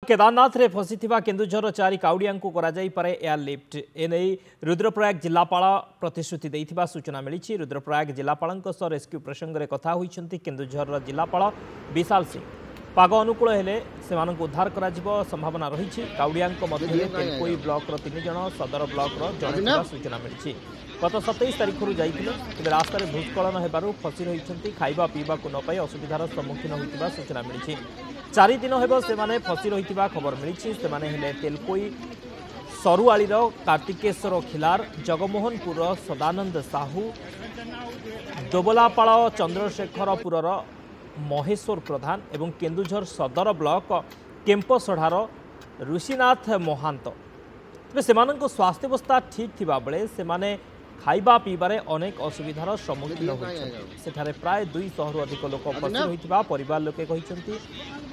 केदारनाथ रे फसीथिबा केन्दुझर चारि काउडिया को करा जाई पारे एयरलिफ्ट एने रुद्रप्रयाग जिलापाल प्रतिश्रुति देइथिबा सूचना मिली। रुद्रप्रयाग जिलापाल रेस्क्यू प्रसंग में कथा होइछंती केन्दुझर जिलापाल विशाल सिंह। पाग अनुकूल हेले सेमानंकु उद्धार करा जिवो संभावना रही। काउडिया मध्य तेलकोई ब्लॉक 3 जन सदर ब्लॉक जन सूचना मिली। गत 27 तारिख जाइए रास्तार भूस्खलन होबारु फसी रही खाइबा पीवा को न पाई असुविधार सम्मुखीन होता सूचना मिली। 4 दिन हेब से फसी रही खबर मिली। से तेलकोई सरुआलीर कार्तिकेश्वर खिलार, जगमोहनपुर सदानंद साहू, दोबलापाଳ चंद्रशेखरपुर महेश्वर प्रधान एवं केन्दुझर सदर ब्लॉक केम्पसढ़ार ऋषिनाथ महांत। तेज से स्वास्थ्यावस्था ठीक थिबा बेले सेमाने खाइबा पीबारे अनेक असुविधार सम्मुखीन होइछन्ति। प्राय 200 अधिक लोक फसी रही परिवार लोके कहिसन्ति।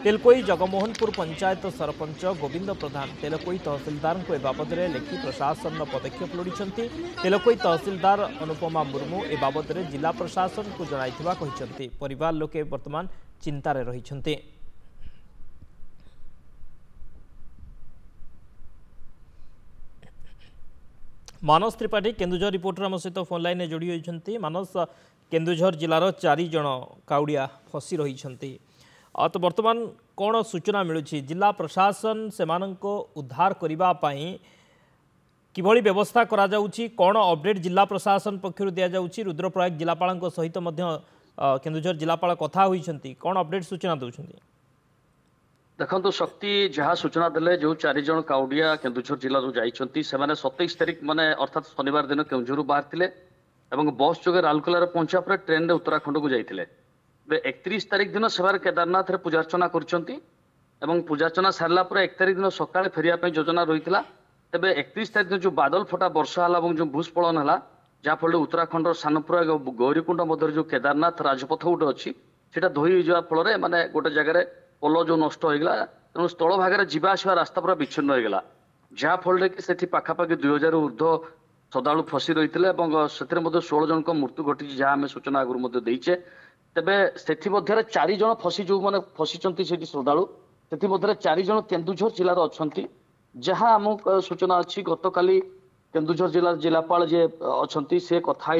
तेलकोई जगमोहनपुर पंचायत सरपंच गोविंद प्रधान तेलकोई तहसिलदार को ए बाबद में लेखि प्रशासन पदक्षेप लोड़िछन्ति। तेलकोई तहसिलदार अनुपमा मुर्मू ए बाबद में जिला प्रशासन को जणाइथिबा कहिसन्ति। परिवार लोके वर्तमान चिंतार रहिछन्ति। मानस त्रिपाठी केन्दुझर रिपोर्टर आम सहित फोन लाइन में जोड़ी होती। मानस, केन्दुझर जिलार 4 जन काउडिया फसी रही तो वर्तमान कौन सूचना मिलूँ? जिला प्रशासन से उद्धार करने किभली व्यवस्था करा जाउची, कौन अपडेट जिला प्रशासन पक्षर दि जाउची? रुद्रप्रयाग जिलापाल सहित केन्दुझर जिलापाल कथा होइछन्ती, कौन अपडेट सूचना दउछन्ती? देखो शक्ति जहाँ सूचना देले जो 4 जन काउडिया केन्दुझर जिला जाइछन्ती से 27 तारिख माने अर्थात शनिवार दिन केन्दुझर बाहर थिले एवं बस जोगे राउरकेला पहुंचा पर ट्रेन रे उत्तराखंड को जाइथिले। 31 तारिख दिन से केदारनाथ रे पूजार्चना करछन्ती एवं पूजार्चना सारला पर 1 तारिख दिन सकाळे फेरिया पे योजना रहितला। तबे 31 तारिख दिन जो बादल फटा वर्षा हला एवं जो भूस्खलन हला जा फल उत्तराखंड सानप्रयाग गौरीकुंड मध्य जो केदारनाथ राजपथ गोटे अच्छी सेटा धोई जा फल माने गोटे जगह पोल जो नष्ट होगा तेणु स्थल भाग में जावा आसवा रास्ता पूरा विच्छिन्न होगा जहाँफल कि से पाखापाखि 2000 ऊर्ध्व श्रद्धालु फसी रही है। 16 जन मृत्यु घटी जहाँ आम सूचना आगुरी देचे। तेबे से 4 जन फसी जो मैंने फसीचंती श्रद्धालु से 4 जन केन्दुझर जिलार अच्छा जहाँ आम सूचना अच्छी गतकाली केन्दुझर जिला जिलापाल जे अच्छा सी कथा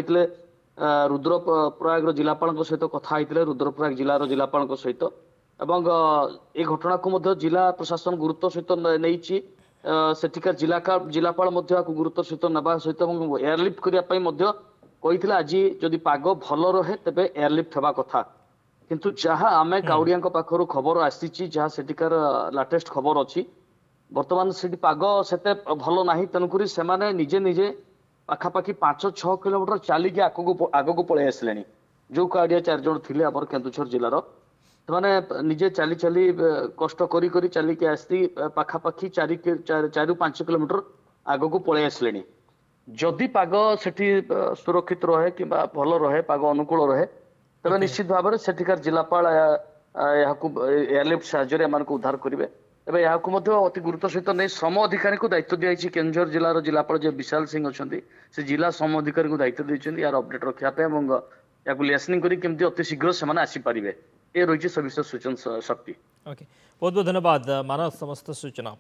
रुद्रप्रयाग जिलापाल सहित कथा रुद्रप्रयाग जिलार जिलापाल सहित एवं ए घटना को जिला प्रशासन गुरुत्व सहित नहीं सेठिकार जिलापाल गुरुत्व सहित नवा सहित एयरलिफ्ट करने आज जदि पाग भल रहे तेबे एयरलिफ्ट हवा कथा किंतु जहाँ आम काउडिया पाखर खबर आसी जहाँ सेठिकार लाटेस्ट खबर अच्छी बर्तमान से पाग से भल ना तेणुक से निजे निजे पाखापाखि 5-6 किलोमीटर चलिकी आगक पलि आसिले जो काउडिया 4 जन थे आम केन्दुझर जिलार से निजे चली चली कष्ट करी चलिकी आसी पाखापाखि 4-5 किलोमीटर आगक पलि आसिले। जदि पाग सेठी सुरक्षित रहे कि भल रहे पाग अनुकूल रहे तेज निश्चित भाव में सेठिकार जिलापाल एयरलिफ्ट साहाय्य उद्धार करेंगे। एवं यहाँ अति गुरुत्व सहित नहीं श्रम अधिकारी को दायित्व दिखाई केन्दुझर जिलार जिलापाल जो विशाल सिंह अच्छा से जिला श्रम अधिकारी को दायित्व देते यार अपडेट रखापी या लिसनिंग करमती अति शीघ्र से आसीपारे ये रही सविशेष सूचना शक्ति। ओके, बहुत बहुत धन्यवाद मानस समस्त सूचना।